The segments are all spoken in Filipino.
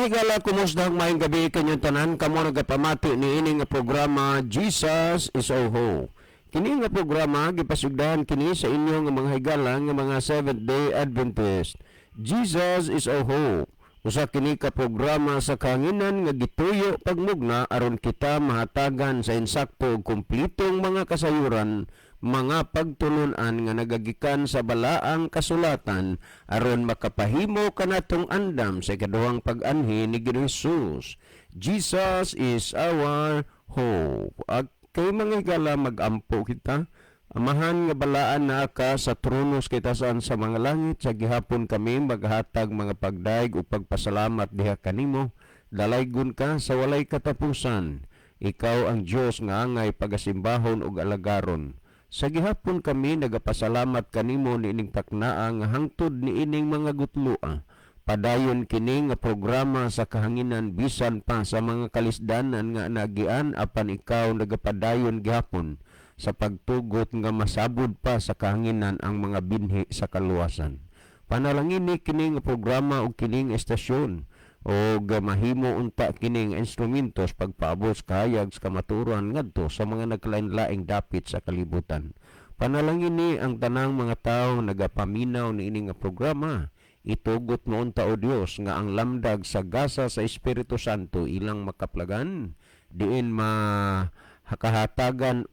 higala, kumusta ang maayong gabi kanyang tanan? Kamo nagapamati ni ini nga programa Jesus is Oho. Kini nga programa gipasugdahan kini sa inyo nga mga higala nga mga Seventh-day Adventist. Jesus is Oho. Usa kini ka programa sa kahanginan nga gituyo pagmugna aron kita mahatagan sa insakto ug kumplitong mga kasayuran, mga pagtulunan nga nagagikan sa balaang kasulatan aron makapahimo kanatong andam sa ikaduhang pag-anhi ni Ginoong Hesus. Jesus is our hope. At kay mga higala, magampo kita. Amahan nga balaan na ka sa tronos kita saan sa mga langit. Sa gihapon kami maghatag mga pagdaig o pagpasalamat diha kanimo. Dalaygon ka sa walay katapusan. Ikaw ang Diyos nga angay pagasimbahon ug alagaron. Sa gihapon kami nagapasalamat kanimo niining taknaa nga hangtod niining mga gutlua. Padayon kini nga programa sa kahanginan bisan pa sa mga kalisdanan nga nagian apan ikaw nagapadayon gihapon sa pagtugot nga masabod pa sa kahanginan ang mga binhi sa kaluwasan. Panalangini kini nga programa o kining estasyon o mahimo unta kining instrumentos pagpaabot kahayag sa kamaturan ngadto sa mga nagkalain-laing dapit sa kalibutan. Panalangini ang tanang mga tawo nagapaminaw niini nga programa. Itugot mo unta o Dios nga ang lamdag sa gasa sa Espiritu Santo ilang makaplagan, diin makahatagan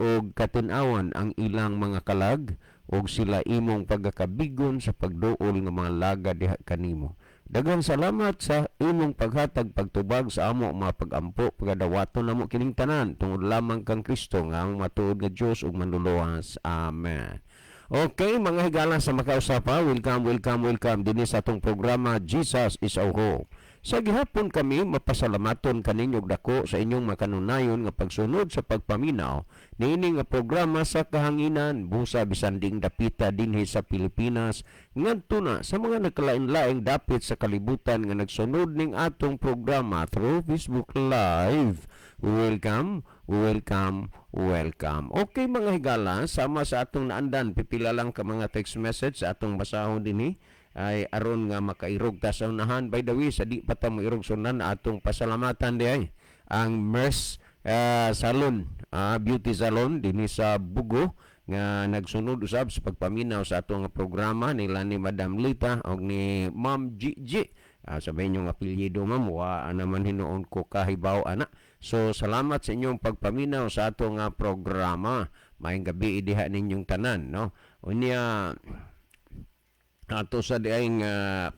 og katin-awan ang ilang mga kalag og sila imong pagkakabigon sa pagduol nga mga laga diha kanimo. Daghang salamat sa imong paghatag pagtubag sa amo mga pagampo pagadawaton namo kining tanan tungod lamang kang Kristo nga ang matuod nga Dios ug manluluwas. Amen. Okay, mga higala sa makausapa, welcome din sa atong programa Jesus is Oho. Sa gihapon kami mapasalamaton kaninyong dako sa inyong makanunayon nga pagsunod sa pagpaminaw niini nga programa sa kahanginan busa bisan ding dapita dinhi sa Pilipinas ngadto na sa mga nagkalain-laing dapit sa kalibutan nga nagsunod ning atong programa through Facebook Live. Welcome. Okay mga higala, sama sa atong naandan pipila lang ka mga text message sa atong basahon dinhi ay aron nga makairog ta sa unahan. By the way, sa di pa ta mo irog sunan atong pasalamatan di ay ang MERS Salon, Beauty Salon dinhi sa Bugo nga nagsunod usab sa pagpaminaw sa atong programa nila ni Madam Lita o ni Ma'am Gigi. Sabihin nyo nga apelyido ma'am, wa naman hinoon ko kahibaw ana. So salamat sa inyong pagpaminaw sa atong programa. Maayong gabi idiha ninyong tanan, no? Unya ato sa diayng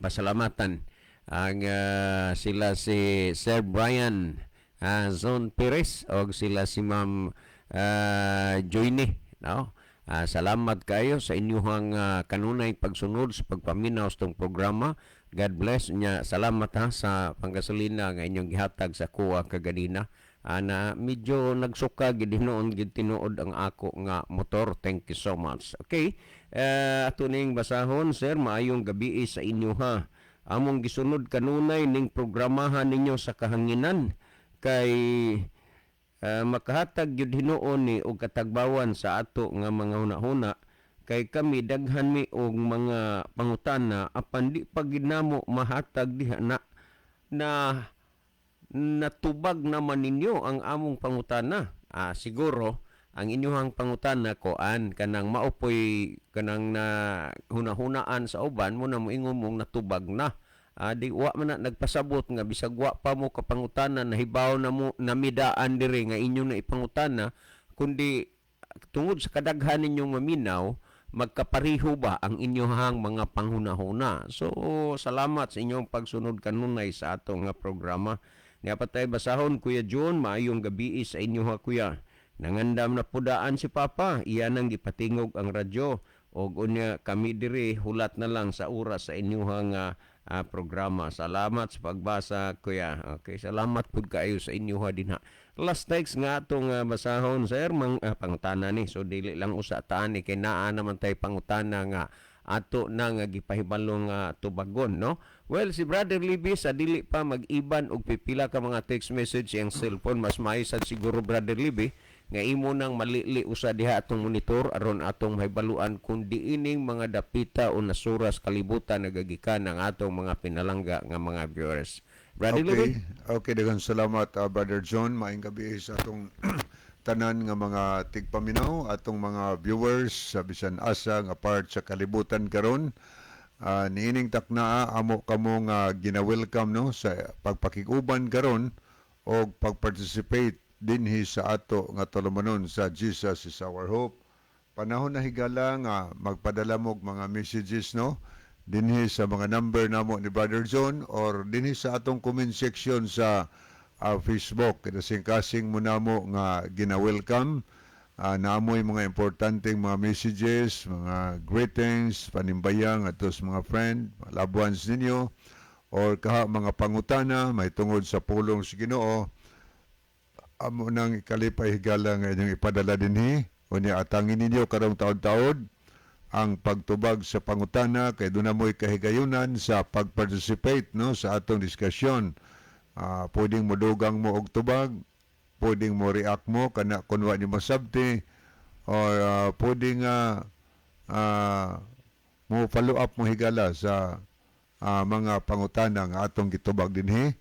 pasalamatan ang sila si Sir Brian Zon Perez o sila si Ma'am Joyne, no? Salamat kayo sa inyong kanunay pagsunod sa pagpaminaw sa itong programa. God bless niya. Salamat sa panggasolina nga inyong gihatag sa kuha kaganina. Na medyo nagsuka gid hinoon gid tinuod ang ako nga motor. Thank you so much. Okay. Ato ning basahon, sir, maayong gabi sa inyo ha. Among gisunod kanunay ning programahan ninyo sa kahanginan kay makahatag yun hinoon ni og katagbawan sa ato nga mga hunahuna kay kami daghan mi og mga pangutana apan di pa gid namo mahatag diha na natubag naman ninyo ang among pangutana. Siguro ang inyong pangutana koan kanang maupoy kanang na hunahunaan sa uban mo na moingon mong natubag na. Di wa man na nagpasabot nga bisag wa pa mo kapangutana na hibaw na mo namidaan diri nga inyo na ipangutana kundi tungod sa kadaghan ninyong maminaw magkapariho ba ang inyong mga panghunahuna. So salamat sa inyong pagsunod kanunay sa atong programa. Niya patay basahon Kuya John, maayong gabi sa inyo kuya. Nangandam na pudaan si Papa, iyan ang gipatingog ang radyo og unya kami diri hulat na lang sa oras sa inyong programa. Salamat sa pagbasa kuya. Okay, salamat pud kayo sa inyo dinha. Last text nga atong basahon sir pangutana ni. So dili lang usa taan ni kay naa naman tay pangutana nga ato na nga gipahibalong tubagon, no? Well, si Brother Libby sa dili pa mag-iban og pipila ka mga text message ang cellphone mas maayos siguro Brother Libby nga imo nang malili usa diha atong monitor aron atong mahibaluan kung diining mga dapita o nasuras kalibutan nagagikan ng atong mga pinalangga nga mga viewers. Brother Libby? Okay, daghang salamat Brother John. Maayong gabi sa atong tanan nga mga tigpaminaw, atong mga viewers sa bisan asa nga part sa kalibutan karon. Niining taknaa amo kamo nga gina-welcome no sa pagpakiguban karon o pag-participate dinhi sa ato nga tulumanon sa Jesus is our hope. Panahon na higala nga magpadala mo og mga messages no dinhi sa mga number namo ni Brother John or dinhi sa atong comment section sa Facebook. Kasing-kasing mo namo nga gina-welcome. Naamoy mga importanteng mga messages, mga greetings, panimbayang ato sa mga friend, mga loved ones ninyo, or kaha mga pangutana, may tungod sa pulong sa Ginoo. Amo nang ikalipay higala nga inyong ipadala dinhi. Unya atangin ninyo karong taod-taod ang pagtubag sa pangutana kay doon na mo'y kahigayunan sa pag-participate no, sa atong diskusyon. Pwedeng modugang mo og tubag, pwedeng mo react mo kana kung wa ni masabti, or pwedeng mo follow up mo higala sa mga pangutana nga atong gitubag dinhi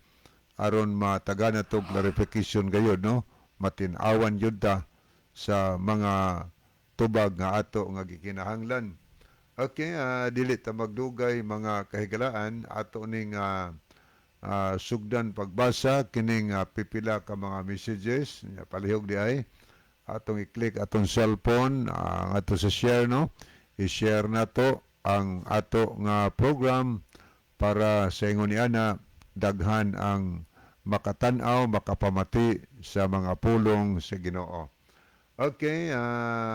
aron mataga na to clarification gayud no, matin-awan jud ta sa mga tubag nga ato nga gikinahanglan. Okay, dili ta magdugay mga kahigalaan ato ning sugdan pagbasa kining pipila ka mga messages palihog di ay atong i-click atong cellphone ato sa share no, i-share na to ang ato nga program para sa ingon ni ana daghan ang makatan-aw makapamati sa mga pulong sa Ginoo. Okay,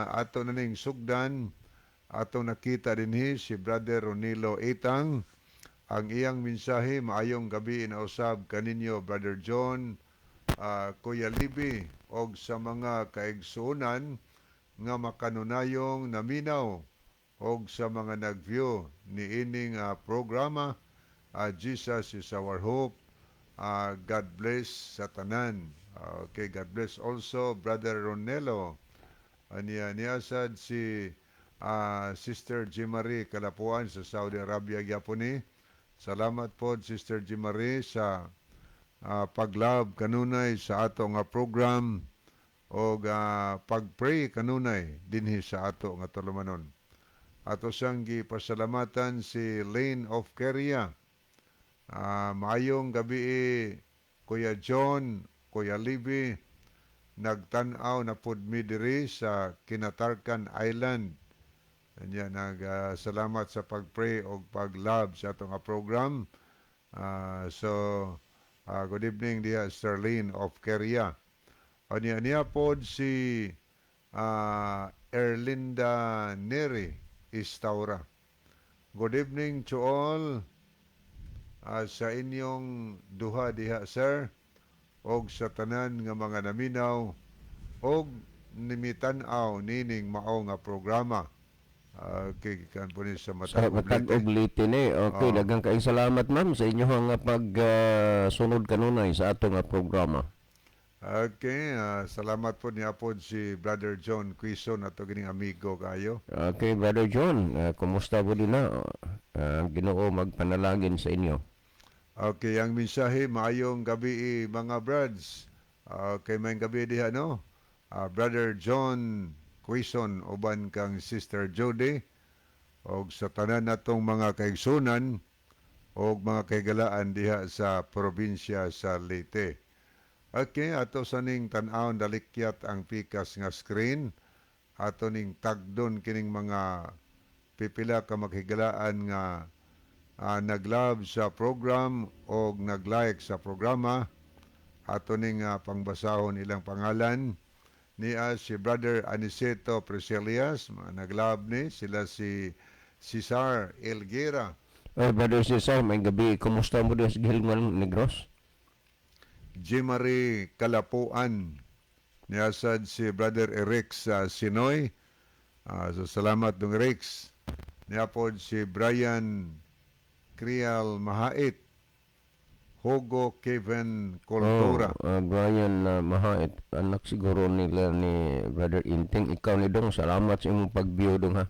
ato na ning sugdan, ato nakita dinhi si Brother Ronilo Itang. Ang iyang mensahe, maayong gabi inausab kaninyo Brother John, Kuya Libby, og sa mga kaigsuonan nga makanunayong naminaw og sa mga nag-view ni ining programa. Jesus is our hope. God bless sa tanan. Okay, God bless also Brother Ronelo. Niya sad si Sister Jimari Kalapuan sa Saudi Arabia gyapon. Salamat po Sister Jimari sa paglab kanunay sa ato nga program o pagpray kanunay dinhi sa ato nga tulumanon. Ato siyang gipasalamatan si Lane of Keria. Maayong gabi Kuya John, Kuya Libby, nagtanaw na pud mi diri sa Kinatarkan Island. Anya salamat sa pagpray o paglab sa atong program. Good evening diha Sterling of Keria. Niya pod si Erlinda Neri Istaura. Good evening to all. Sa inyong duha diha sir og sa tanan nga mga naminaw og nimitan-aw nining mao nga programa. Okay, kan po ni sa Sa matag og litin Okay, daghang kaayong salamat ma'am sa inyo nga pag sunod kanunay sa ato nga programa. Okay, salamat po niya po si Brother John Quison ato gining amigo kayo. Okay, Brother John, kumusta po din na? Ginoo magpanalangin sa inyo. Okay, ang mensahe, maayong gabi mga brads. Okay, may gabi diha no. Brother John Quison uban kang Sister Jody og sa tanan natong mga kaigsunan og mga kaigalaan diha sa probinsya sa Leyte. Okay, ato sa ning tan-awon dalikyat ang pikas nga screen. Ato ning tagdon kining mga pipila ka maghigalaan nga nag-love sa program o nag-like sa programa. Ato ning pangbasahon ilang pangalan niya si Brother Aniceto Preselias, nag-love ni sila si Cesar Elguera. Brother Cesar, may gabi. Kumusta mo din sa Gilman Negros? Jimari Kalapuan, niya sad si Brother Rex Sinoy. Salamat dong Rex. Niya pod si Brian Krial Mahait, Hugo Kevin Cultura. Brian Mahait, anak siguro nila ni Brother Inting. Ikaw ni Dong, salamat sa imong pag-view dong ha.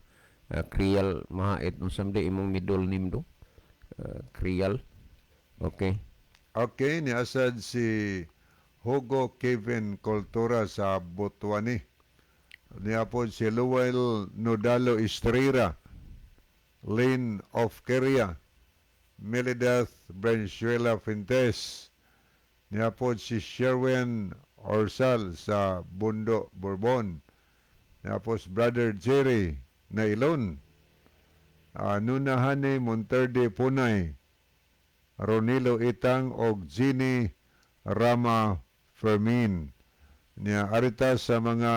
Krial Mahait, someday imong middle name dong. Krial. Okay. Okay, niasad si Hugo Kevin Cultura sa Butuani. Niya po si Luel Nodalo Estrera, Lane of Keria, Melideth Branchuela Fintes. Niya po si Sherwin Orsal sa Bundo, Bourbon. Niya po si Brother Jerry na Ilon. Nunahane Monterde Punay, Ronilo Itang og Ginny Rama Fermin. Niya arita sa mga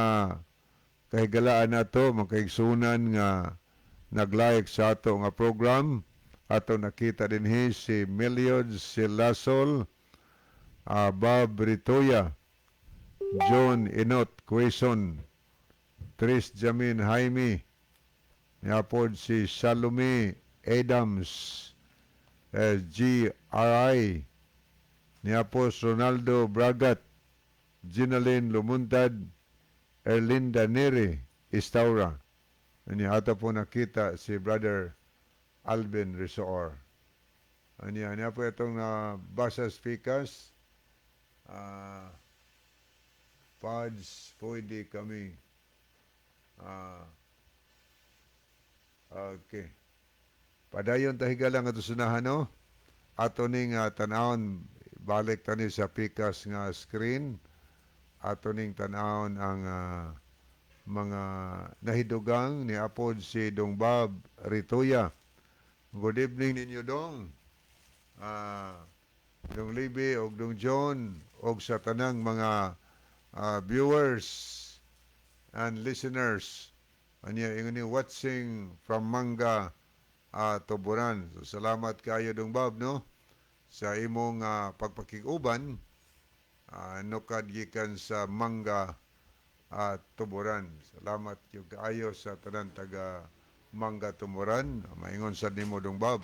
kahigalaan nato, makaigsunan nga nag-like sa ato nga program. Ato nakita dinhi si Meliod Silasol, Bob Ritoya, John Inot Quezon, Tris Jamin Jaime, niapod si Salome Adams, GRI, niapos Ronaldo Bragat, Ginaline Lumuntad, Erlinda Neri Istaura. Ani ato po nakita si Brother Alvin Risoor. Ani po itong basa speakers. Pods, pwede kami. Okay. Padayon tahigalang ato sunahan, no? Ato ning tanawon, balik tani sa pikas nga screen. Ato ning tanawon ang mga nahidugang ni apod si Dong Bob Ritoya. Good evening ninyo, Dong. Dong Libby o Dong John o sa tanang mga viewers and listeners. Anya ingani watching from Manga Tuburan. So, salamat kayo, Dong Bob, no? Sa imong pagpakiguban nukad gikan sa Manga Tuburan. Salamat yung kaayo sa tanan taga Manga Tuburan. Maingon sa nimo, Dong Bob.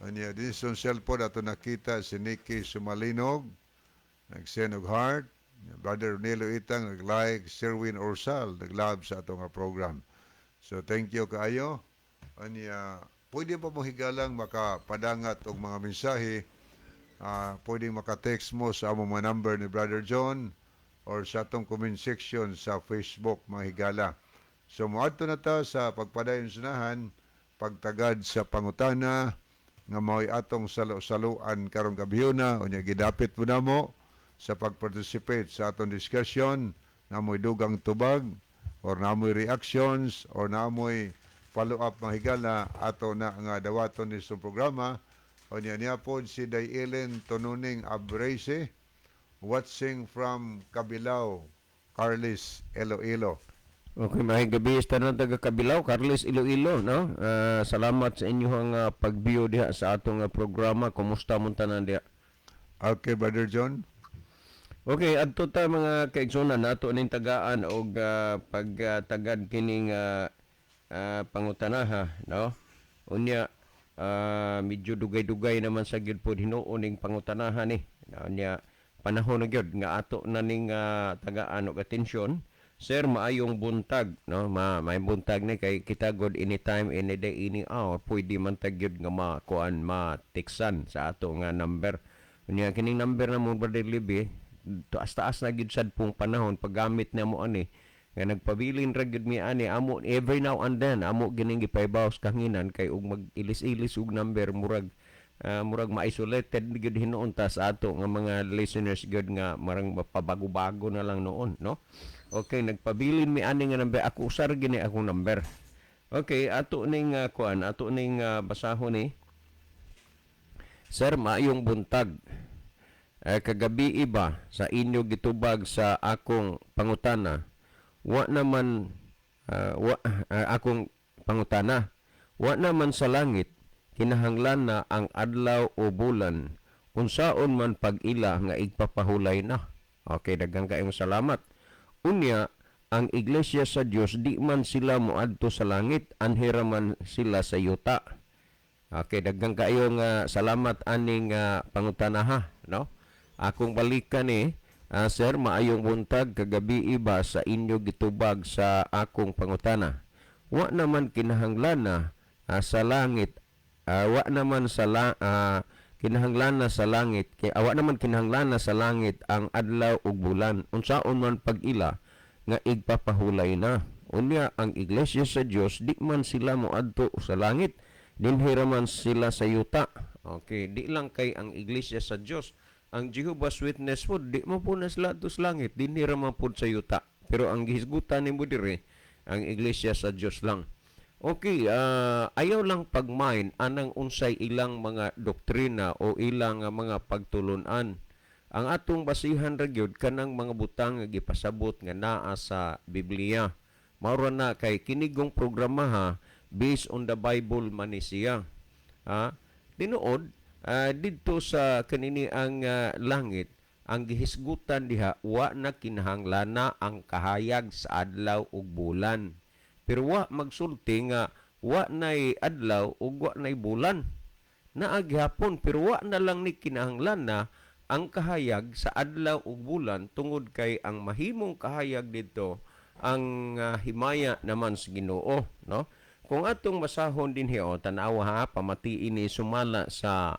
Anya din sa cellphone ato nakita si Nikki Sumalinog, nag-send og heart. Brother Nelo Itang nag-like, Sherwin Orsal nag-love sa atong program. So thank you kaayo. Anya pwede pa mo higalang makapadangat og mga mensahe. Pwede maka-text mo sa among mga number ni Brother John or sa atong comment section sa Facebook, mga higala. So moadto na ta sa pagpadayon sunahan, pagtagad sa pangutana nga mao'y atong salo-saluan karong gabihuna unya gidapit mo namo sa pag-participate sa atong discussion, namoy dugang tubag or namoy reactions or namoy follow-up mga higala ato na nga dawaton ni sa programa. Unya niya po si Dayelen Tonuning Abrese, watching from Kabilao, Carlis, Iloilo. Okay, mahing gabi sa tanan taga Kabilao, Carlos Iloilo, no? Salamat sa inyong pag-view diha sa atong programa. Kumusta mo tanan diha? Okay, Brother John. Okay, adto ta mga kaigsunan nato ning tagaan og pagtagad kining pangutanaha, no? Unya medyo dugay-dugay naman sa gyud pod hinuon ning pangutanahan ni. Unya panahon na gyud nga ato na ning tagaan og atensyon. Sir, maayong buntag, no? May buntag ni kay kita god anytime, any day, any hour, pwede man tag gyud nga matiksan sa ato nga number. Unya kining number na mo Brother Libby, taas-taas na gyud sad pong panahon paggamit na mo ani nga nagpabilin ra gyud mi ani amo every now and then amo gining gipaybaws kanginan kay ug mag-ilis-ilis og number murag ma-isolated gyud hinuon ta sa ato nga mga listeners gyud nga marang pabago-bago na lang noon, no? Okay, nagpabilin mi ani nga number, ako usar gini akong number. Okay, ato ning ato ning basahon ni. Sir, maayong buntag. Kagabi iba sa inyo gitubag sa akong pangutana. Akong pangutana. Wa naman sa langit kinahanglan na ang adlaw o bulan unsaon man pag-ila nga igpapahulay na. Okay, daghang kaayong salamat. Unya, ang iglesia sa Dios di man sila moadto sa langit, anhira man sila sa yuta. Okay, daghang kaayong salamat aning pangutanaha, no? Akong balikan sir, maayong buntag kagabi iba sa inyo gitubag sa akong pangutana. Wa naman kinahanglan na sa langit, wa naman sa kinahanglan na sa langit kay awa naman kinahanglan na sa langit ang adlaw ug bulan unsaon man pag-ila nga igpapahulay na. Unya ang iglesia sa Dios di man sila moadto sa langit, dinhi ra man sila sa yuta. Okay, di lang kay ang iglesia sa Dios, ang Jehovah's Witness po di mo po na sila sa langit, dinhi ra man po sa yuta. Pero ang gihisgutan nimo dire ang iglesia sa Dios lang. Okay, ayaw lang pagmain anang unsay ilang mga doktrina o ilang mga pagtulunan. Ang atong basihan ra gyud kanang mga butang nga gipasabot nga naa sa Biblia. Mao na kay kinigong programa ha, based on the Bible man ni siya. Tinuod didto sa kanini ang langit, ang gihisgutan diha wa na kinahanglan ang kahayag sa adlaw ug bulan. Pero wa magsulti nga wa nay adlaw ug wa nay bulan. Naa gihapon pero wa na lang ni kinahanglan na ang kahayag sa adlaw ug bulan tungod kay ang mahimong kahayag dito ang himaya naman sa Ginoo, no? Kung atong masahon din hiyo tan-aw ha pamatiin ni sumala sa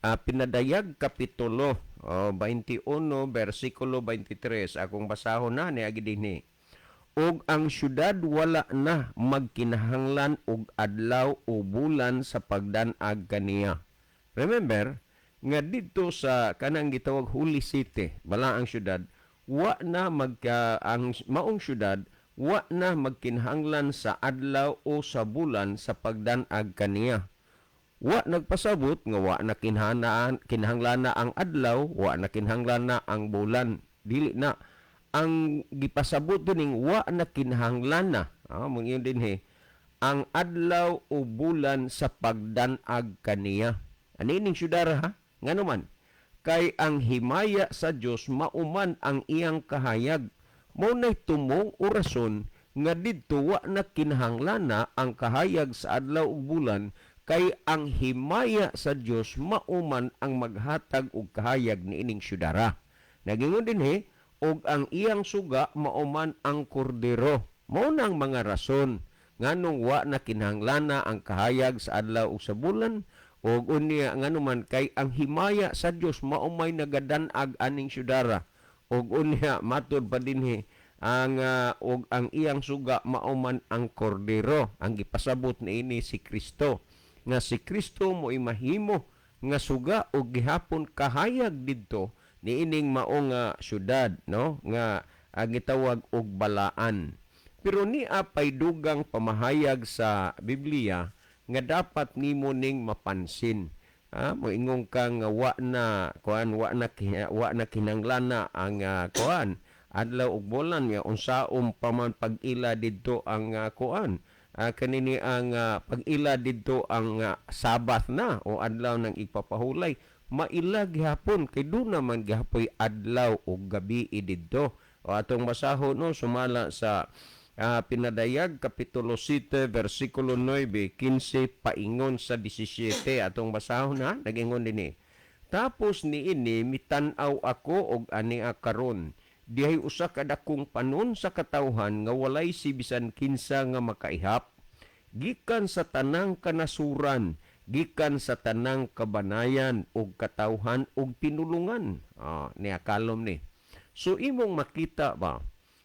Pinadayag kapitulo 21 bersikulo 23 akong basahon na ni agi dinhi. Og ang syudad wala na magkinahanglan og adlaw o bulan sa pagdan-ag kaniya. Remember nga dito sa kanang gitawag Holy City, bala ang syudad, wa na ang maong syudad wa na magkinahanglan sa adlaw o sa bulan sa pagdan-ag kaniya. Wa nagpasabot nga wa na kinahanglan na ang adlaw, wa na kinahanglan na ang bulan. Dili na ang gipasabot dining wa na kinahanglan na. Mong yun din ang adlaw o bulan sa pagdan-ag kaniya. Anining syudara ha? Ngano man? Kay ang himaya sa Dios mauman ang iyang kahayag. Mao nay tumong o rason nga didto wa na kinahanglan na ang kahayag sa adlaw ug bulan kay ang himaya sa Dios mauman ang maghatag og kahayag niining syudara. Nagingon din og ang iyang suga mauman ang kordero. Mao nang mga rason nganong wa na kinahanglan na ang kahayag sa adlaw ug sa bulan og unya nganuman kay ang himaya sa Dios maumay nagadan-ag aning syudara. Og unya matud pa dinhi ang og ang iyang suga mauman ang kordero. Ang gipasabot niini si Kristo nga si Kristo mo imahimo nga suga og gihapon kahayag didto niining maong syudad, no, nga gitawag og balaan. Pero ni apay dugang pamahayag sa Biblia nga dapat nimo ning mapansin. Moingong kang wa na kinahanglan na ang adlaw ug bulan nga unsaon pa man pag-ila didto ang kanini ang pag-ila didto ang Sabat na o adlaw ng igpapahulay. Maila gihapon kay do naman gihapoy adlaw o gabi didto. O atong basahon no sumala sa Pinadayag kapitulo 7 bersikulo 9 15 paingon sa 17 atong basahon na nagingon dinhi. Tapos niini mitan-aw ako og ani karon. Dihay usa ka dakong panon sa katawhan nga walay si bisan kinsa nga makaihap gikan sa tanang kanasuran, gikan sa tanang kabanayan ug katawhan ug pinulungan. Ni akalom ni. So imong makita ba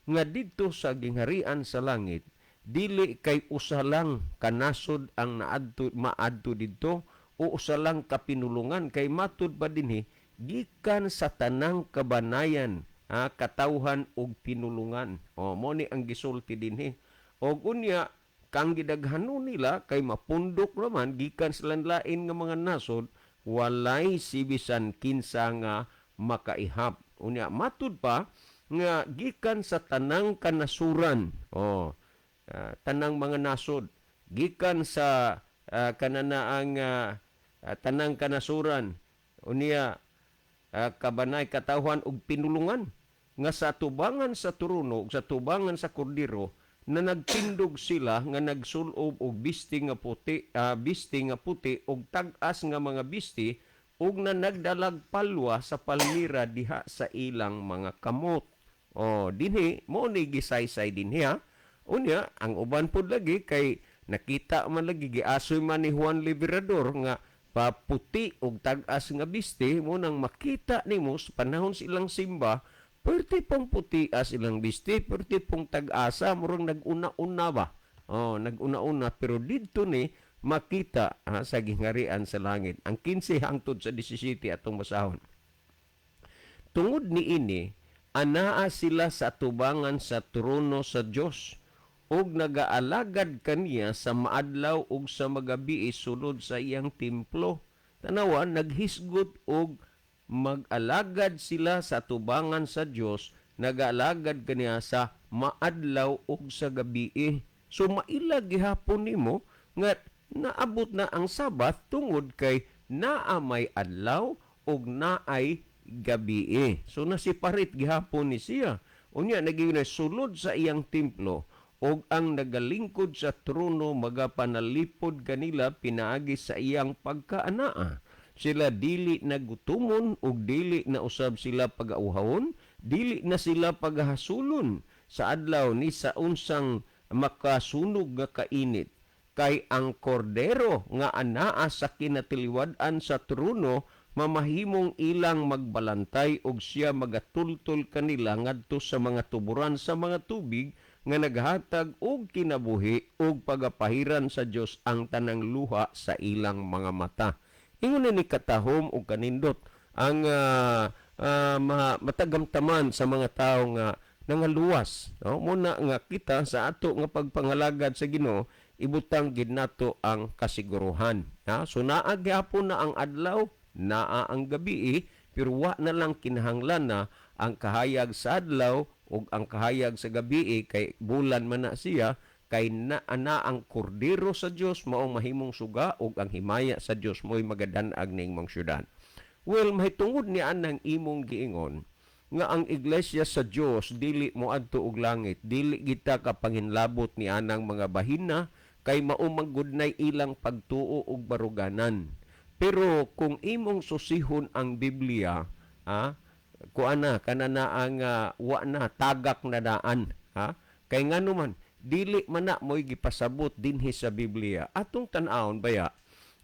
nga didto sa gingharian sa langit dili kay usa lang kanasod ang maadto didto o usa lang kapinulungan kay matud pa dinhi gikan sa tanang kabanayan, katawhan ug pinulungan. Mo ni ang gisulti dinhi. Og unya kang gidaghanon nila kay mapundok naman gikan sa lain nga mga nasod walay si bisan kinsa nga makaihap. Unya matud pa nga gikan sa tanang kanasuran, tanang mga nasod, gikan sa kananaang tanang kanasuran, unya kabanay katawhan ug pinulungan nga sa tubangan sa turuno ug sa tubangan sa kordero na nagtindog sila nga nagsulob og bisti nga puti ug tag-as nga mga bisti ug na nagdalag palwa sa palmira diha sa ilang mga kamot. Dinhi mo ni gisaysay dinhi ha. Unya ang uban pud lagi kay nakita man lagi giasoy man ni Juan Liberador nga paputi og tag-as nga biste mo nang makita nimo sa panahon silang simba, perti pong puti as ilang biste, perti pong tag-asa, murang nag-una-una ba? Oh, nag-una-una, pero dito ni makita sa gingharian sa langit. Ang 15 hangtod sa 17 atong basahon. Tungod ni ini, anaa sila sa tubangan sa trono sa Dios ug nagaalagad kaniya sa maadlaw ug sa magabi sulod sa iyang templo. Tanawa, naghisgot og mag-alagad sila sa tubangan sa Dios, nagaalagad kaniya sa maadlaw ug sa gabi. So mailag gihapon nimo nga naabot na ang Sabat tungod kay naa may adlaw ug naay gabi. So nasiparit gihapon ni siya. Unya naging sulod sa iyang templo og ang nagalingkod sa trono magapanalipod kanila pinaagi sa iyang pagkaanaa. Sila dili nagutumon ug dili na usab sila pag-auhawon, dili na sila paghasulon sa adlaw ni sa unsang makasunog nga kainit. Kay ang kordero nga anaa sa kinatiliwad-an sa trono mamahimong ilang magbalantay og siya magatultol kanila ngadto sa mga tuburan sa mga tubig nga naghatag og kinabuhi og pagapahiran sa Dios ang tanang luha sa ilang mga mata. Ingon ni katahom og kanindot ang matagamtaman sa mga tawo nga nangaluwas. No? Muna nga kita sa ato nga pagpangalagad sa Ginoo, ibutang gid nato ang kasiguruhan. So naa gyapon na ang adlaw, naa ang gabi, pero wa na lang kinahanglan na ang kahayag sa adlaw ug ang kahayag sa gabi kay bulan man na siya, kay naa ang kordero sa Dios maong mahimong suga ug ang himaya sa Dios mo'y magadan-ag ning mga syudad. Well, mahitungod ni anang imong giingon nga ang iglesia sa Dios dili moadto og langit, dili kita kapanginlabot ni anang mga bahina kay maumagudnay ilang pagtuo og baruganan. Pero kung imong susihon ang Biblia, kuana kanana ang wa na tagak na daan, kay ngano man dili man na mo'y gipasabot dinhi sa Biblia. Atong tan-awon baya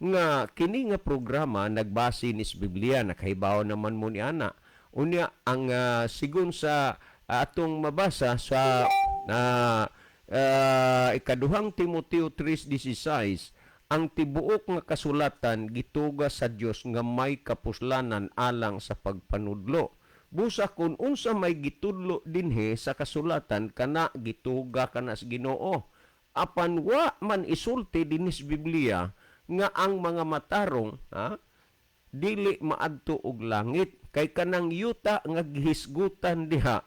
nga kini nga programa nagbase ni sa Biblia, nakahibaw naman mo ni ana. Unya ang sigon sa atong mabasa sa ikaduhang Timoteo 3:16, ang tibuok nga kasulatan gituga sa Dios nga may kapuslanan alang sa pagpanudlo. Busa kun unsa may gitudlo dinhi sa kasulatan kana gituga kana sa Ginoo. Apan wa man isulti dinhi sa Biblia nga ang mga matarong dili maadto og langit, kay kanang yuta nga gihisgutan diha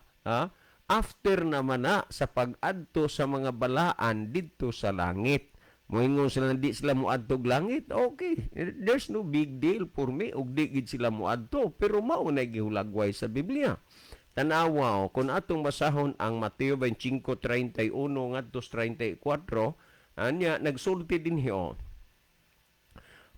after naman na sa pag-adto sa mga balaan didto sa langit. Moingon sila di sila muadto og langit, okay, there's no big deal for me ug di gid sila muadto, pero mao na gihulagway sa Biblia. Tanawa kung atong basahon ang Mateo 25:31 ngadto 34, anya nagsulti dinhi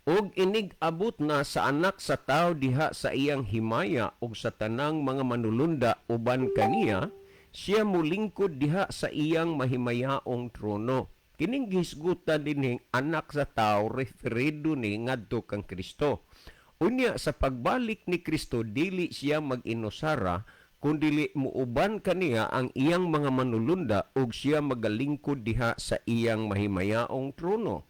og inig-abot na sa anak sa tao diha sa iyang himaya ug sa tanang mga manulunda uban kaniya, siya mulingkod diha sa iyang mahimayaong trono. Kining gisgutan dinhing anak sa tao referido ni ngadto kang Kristo. Unya sa pagbalik ni Kristo dili siya mag-inusara kundi muuban kaniya ang iyang mga manulunda ug siya magalingkod diha sa iyang mahimayaong trono.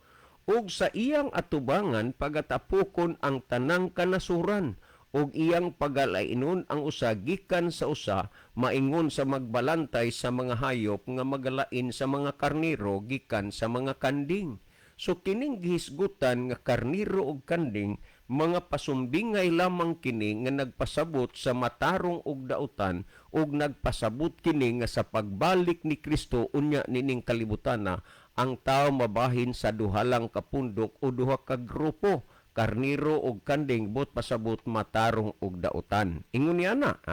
Ug sa iyang atubangan pagatapukon ang tanang kanasuran ug iyang pagalainon ang usa gikan sa usa, maingon sa magbalantay sa mga hayop nga magalain sa mga karniro gikan sa mga kanding. So kining gihisgutan nga karniro ug kanding, mga pasumbingay lamang kini nga nagpasabot sa matarong ug dautan ug nagpasabot kini nga sa pagbalik ni Kristo unya nining kalibutana ang tao mabahin sa duha lang ka pundok o duha ka grupo, karniro ug kanding, bot pasabot matarong ug dautan. Ingon niya na,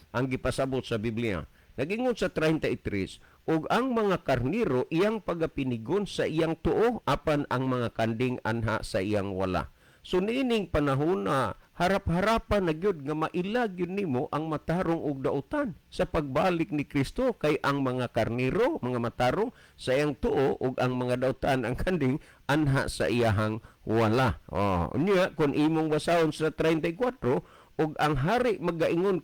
ang gipasabot sa Biblia. Nagingon sa 33, ug ang mga karniro iyang pagapinigon sa iyang tuo, apan ang mga kanding anha sa iyang wala. So niining panahon na harap-harapan na gyud nga mailag yun nimo ang matarong og dautan sa pagbalik ni Kristo, kay ang mga karniro, mga matarong sa iyang tuo ug ang mga dautan ang kanding anha sa iyahang wala. Unya kun imong basahon sa 34, ug ang hari magaingon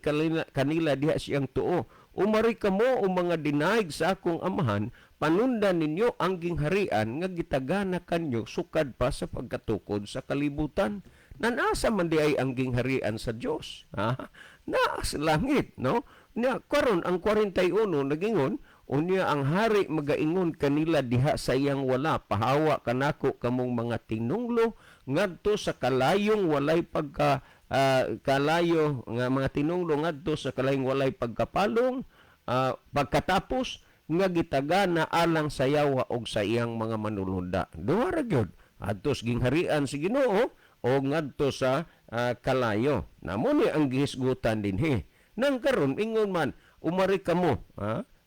kanila diha siyang tuo, umari kamo o mga dinaig sa akong amahan, panundan ninyo ang gingharian nga gitagana kanyo sukad pa sa pagkatukod sa kalibutan. Nanasa man di ay ang gingharian sa Dios. Naa sa langit, no? Nya karon ang 41 nagingon, unya ang hari magaingon kanila diha sa iyang wala, pahawa kanako kamong mga tinunglo ngadto sa kalayong walay kalayo nga mga tinunglo ngadto sa kalayong walay pagkapalong, pagkatapos nga gitagana alang sa yawa og sa iyang mga manulunda. Duha ra gyud adtos gingharian si Ginoo o ngadto sa kalayo. Namo ni ang gihisgutan dinhi. Nang karon ingon man, umari kamo,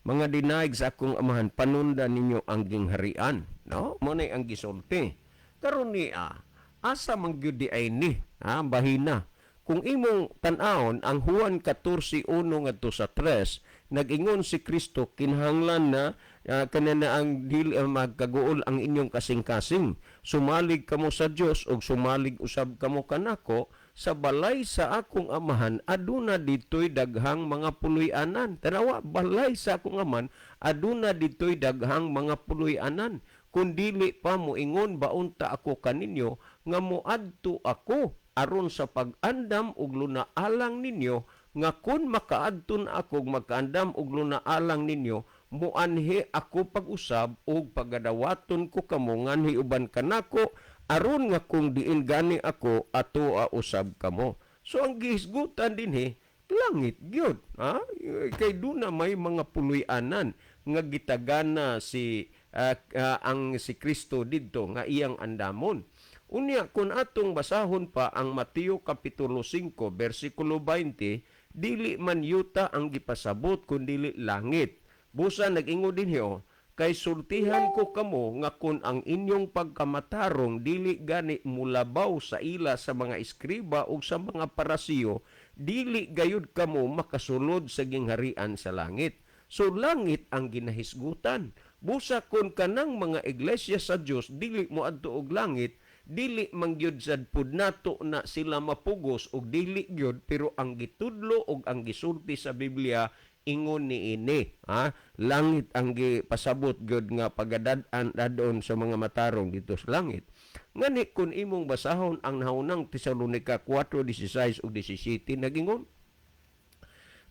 mga dinaig sa akong amahan, panundan ninyo ang gingharian. No? Mo ni ang gisulti. Karon ni asa man gyud di ay ni, bahina. Kung imong tan-awon ang Juan 14:1 ngadto sa 3, nag-ingon si Kristo kinahanglan na kanana ang dili magkaguol ang inyong kasing-kasing. Sumalig kamo sa Dios ug sumalig usab kamo kanako. Sa balay sa akong amahan aduna ditoy daghang mga puloy-anan. Tanawa, balay sa akong amahan aduna ditoy daghang mga puloy-anan. Kun dili pa moingon baunta ako kaninyo nga moadto ako aron sa pag-andam ug lunaalang ninyo, nga kun makaadton ako magkaandam ug lunaalang ninyo, muanhi ako pag-usab ug pagadawaton ko kamo nganhi uban kanako, aron nga kung diin gani ako ato usab kamo. So ang gihisgutan dinhi langit gyud, kay duna may mga puloy-anan nga gitagana ang si Kristo didto nga iyang andamon. Unya kun atong basahon pa ang Mateo kapitulo 5 bersikulo 20, dili man yuta ang gipasabot kun dili langit. Busa nag-ingo dinhi kay sultihan ko kamo nga kun ang inyong pagkamatarong dili gani mulabaw sa ila sa mga eskriba ug sa mga parasiyo, dili gayud kamo makasulod sa gingharian sa langit. So langit ang ginahisgutan. Busa kun kanang mga iglesia sa Dios dili moadto og langit, dili mangyud sad pud nato na sila mapugos og dili gyud, pero ang gitudlo og ang gisulti sa Biblia ingon ni ini, langit ang gipasabot gyud nga pagadad-an dadon sa mga matarong dito sa langit. Ngani kun imong basahon ang nahunang Tesalonica 4:16 ug 17 nagingon,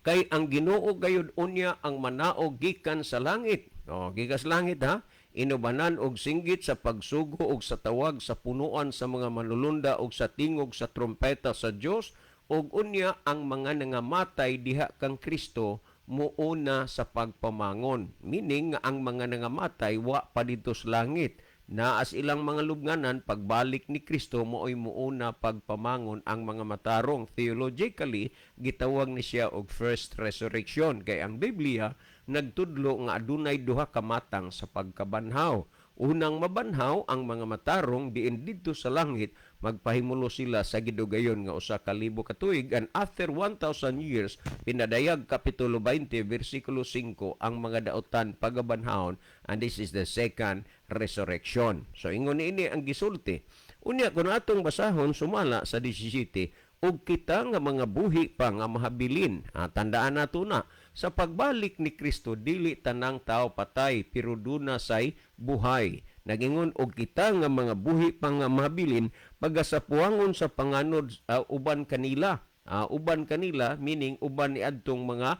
kay ang Ginoo gayud unya ang manaog gikan sa langit. Gikas langit inubanan og singgit sa pagsugo og sa tawag sa punuan sa mga manulunda og sa tingog sa trompeta sa Dios, og unya ang mga nangamatay diha kang Kristo muuna sa pagpamangon. Meaning nga ang mga nangamatay wa pa dito sa langit. Na as ilang mga lubnganan, pagbalik ni Kristo mooy muuna pagpamangon ang mga matarong. Theologically, gitawag ni siya og first resurrection. Kay ang Biblia nagtudlo nga adunay duha ka matang sa pagkabanhaw. Unang mabanhaw ang mga matarong diin dito sa langit, magpahimulo sila sa gidugayon nga 1,000 ka tuig, and after 1,000 years pinadayag kapitulo 20 bersikulo 5 ang mga dautan pagabanhawon, and this is the second resurrection. So ingon ini ang gisulti. Unya kun atong basahon sumala sa 17, ug kita nga mga buhi pa nga mahabilin, tandaan nato na sa pagbalik ni Kristo dili tanang tao patay pero duna say buhay. Nagingon og kita nga mga buhi pa nga mahabilin pagasapuangon sa panganod uban kanila. Uban kanila meaning uban ni adtong mga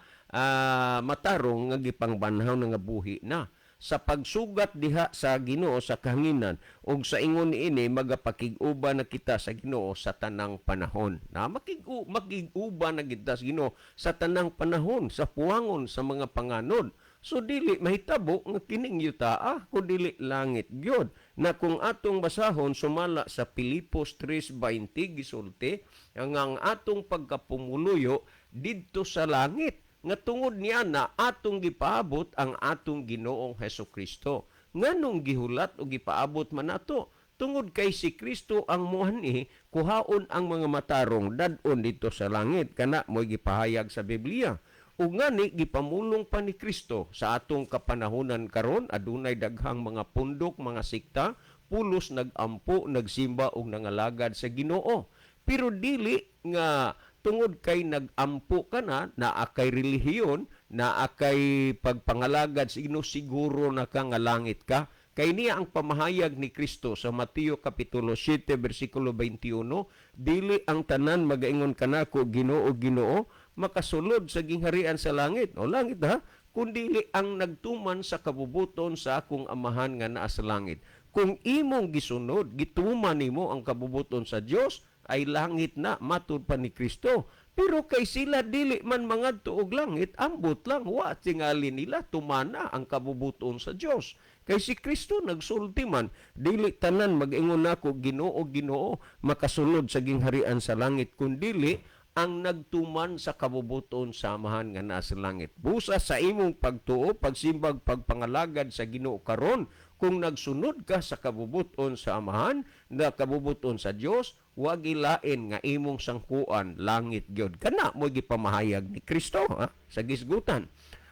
matarong nga gipangbanhaw nga buhi na. Sa pagsugat diha sa Ginoo sa kahanginan ug sa ingon niini magapakig-uba na kita sa Ginoo sa tanang panahon. Makig-uba na kita sa Ginoo sa tanang panahon, sa puwangon sa mga panganod. So dili mahitabo nga kining yuta kun dili langit gyud. Na kung atong basahon sumala sa Pilipos 3:20 gisulti ang atong pagkapumuluyo didto sa langit, nga tungod niya na atong gipaabot ang atong Ginoong Hesukristo. Nganong gihulat o gipaabot man nato? tungod kay si Kristo ang muhani kuhaon ang mga matarong dadon dito sa langit kana mo'y gipahayag sa Biblia. Ug ngani gipamulong pa ni Kristo sa atong kapanahunan karon adunay daghang mga pundok, mga sikta, pulos nagampo, nagsimba og nangalagad sa Ginoo. Pero dili nga tungod kay nagampo ka na, naa kay relihiyon, naa kay pagpangalagad sa Ginoo siguro na ka nga langit ka. Kay niya ang pamahayag ni Kristo sa Mateo Kapitulo 7, versikulo 21, dili ang tanan magaingon kanako Ginoo, Ginoo, makasulod sa gingharian sa langit. O langit ha? Kundili ang nagtuman sa kabubuton sa akong amahan nga naa sa langit. Kung imong gisunod, gituman nimo ang kabubuton sa Dios, ay langit na matud pa ni Kristo. Pero kay sila dili man mangadto og langit, ambot lang wa tingali nila tumana ang kabubuton sa Dios. Kay si Kristo nagsulti man, dili tanan mag-ingon nako Ginoo, Ginoo, makasulod sa gingharian sa langit, kundili ang nagtuman sa kabubuton sa amahan nga nasa langit. Busa sa imong pagtuo, pagsimbag, pagpangalagad sa Ginoo karon, kung nagsunod ka sa kabubuton sa amahan, na kabubuton sa Dios, wag ilain nga imong sangkuan langit gyud. Kana mo gipamahayag ni Kristo sa gisgutan.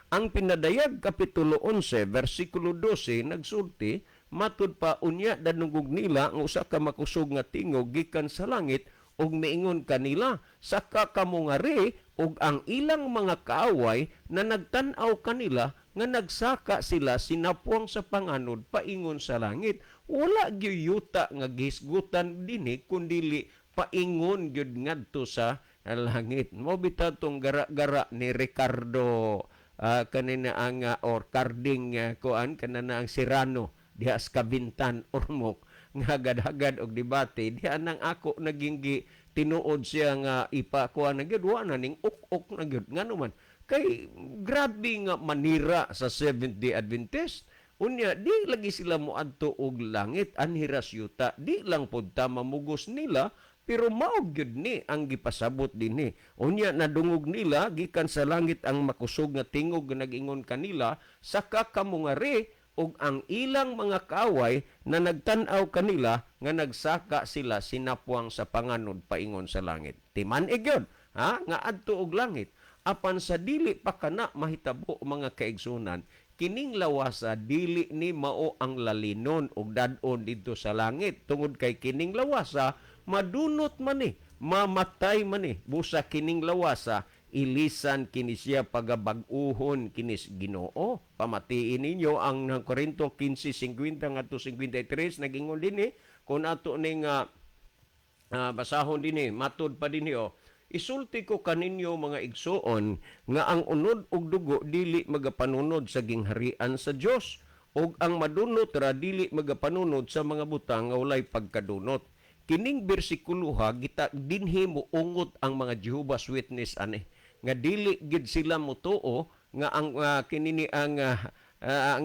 Ang pinadayag kapitulo 11 versikulo 12 nagsulti, matud pa unya danugog nila ang usa ka makusog nga tingog gikan sa langit ug miingon kanila saka kamo ngari ug ang ilang mga kaaway na nagtan-aw kanila nga nagsaka sila sinapuang sa panganod paingon sa langit. Wala gyud yuta nga gisgutan dinhi kundili paingon gyud ngadto sa langit. Mo bitaw tong gara-gara ni Ricardo kanina ang or Carding kuan kanana ang Serrano diha sa Kabintan Ormoc nga hagad-hagad og debate diha nang ako naging tinuod siya nga ipakuan na gyud wa na ning uk-uk na gyud ngano man kay grabe nga manira sa Seventh-day Adventist. Unya di lagi sila moadto og langit anhiras yuta, di lang pud ta mamugos nila pero maog gyud ni ang gipasabot dinhi. Unya nadungog nila gikan sa langit ang makusog nga tingog nga nag-ingon kanila saka kamo ngari ug ang ilang mga kaaway na nagtan-aw kanila nga nagsaka sila sinapuang sa panganod paingon sa langit. Timan gyud nga adto og langit. Apan sa dili pa kana mahitabo mga kaigsunan, kining lawasa dili ni mao ang lalinon og dad-on didto sa langit. Tungod kay kining lawasa madunot man ni, mamatay man ni. Busa kining lawasa ilisan kini siya pagabag-uhon kinis Ginoo. Pamatiin ninyo ang Korinto 15:50 ngadto 53 nagingon dinhi kun ato ning basahon dinhi matud pa dinhi isulti ko kaninyo mga igsuon nga ang unod ug dugo dili magapanunod sa gingharian sa Dios ug ang madunot ra dili magapanunod sa mga butang nga walay pagkadunot. Kining bersikuloha gita dinhi mo ungot ang mga Jehovah's Witness ani nga dili gid sila motuo nga ang kinini ang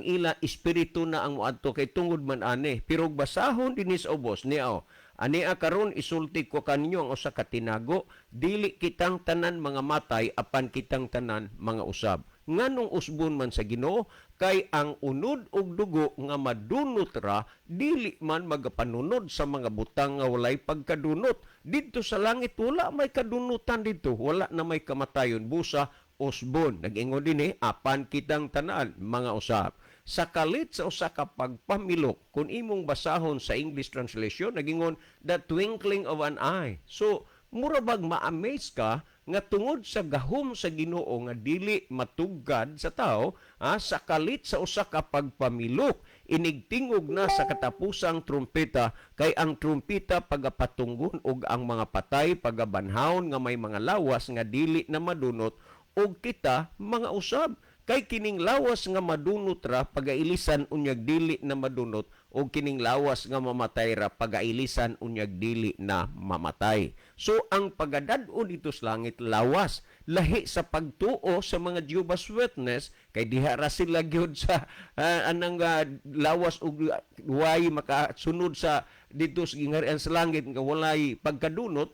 ila espiritu na ang moadto kay tungod man ani pero basahon dinhi sa ubos niya ani karon isulti ko kanyo ang usa ka tinago dili kitang tanan mga matay apan kitang tanan mga usab. Nganong usbon man sa Ginoo kay ang unod og dugo nga madunot ra dili man magapanunod sa mga butang nga walay pagkadunot. Didto sa langit wala may kadunutan dito, wala na may kamatayon. Busa usbon nag-ingon dinhi apan kitang tanan mga usab. Sa kalit sa usa ka pagpamilok kung imong basahon sa English translation nag-ingon the twinkling of an eye. So mura bag ma-amaze ka nga tungod sa gahom sa Ginoo nga dili matugad sa tao sa kalit sa usa ka pagpamilok inigtingog na sa katapusang trumpeta kay ang trumpeta pagapatunggon og ang mga patay pagabanhawon nga may mga lawas nga dili na madunot og kita mga usab kay kining lawas nga madunot ra pagailisan unyag dili na madunot o kining lawas nga mamatay ra pagailisan unyag dili na mamatay. So ang pagadad-on dito sa langit lawas lahi sa pagtuo sa mga Jehovah's Witness kay diha ra sila gyud sa anang lawas ug way makasunod sa dito sa gingharian sa langit nga walay pagkadunot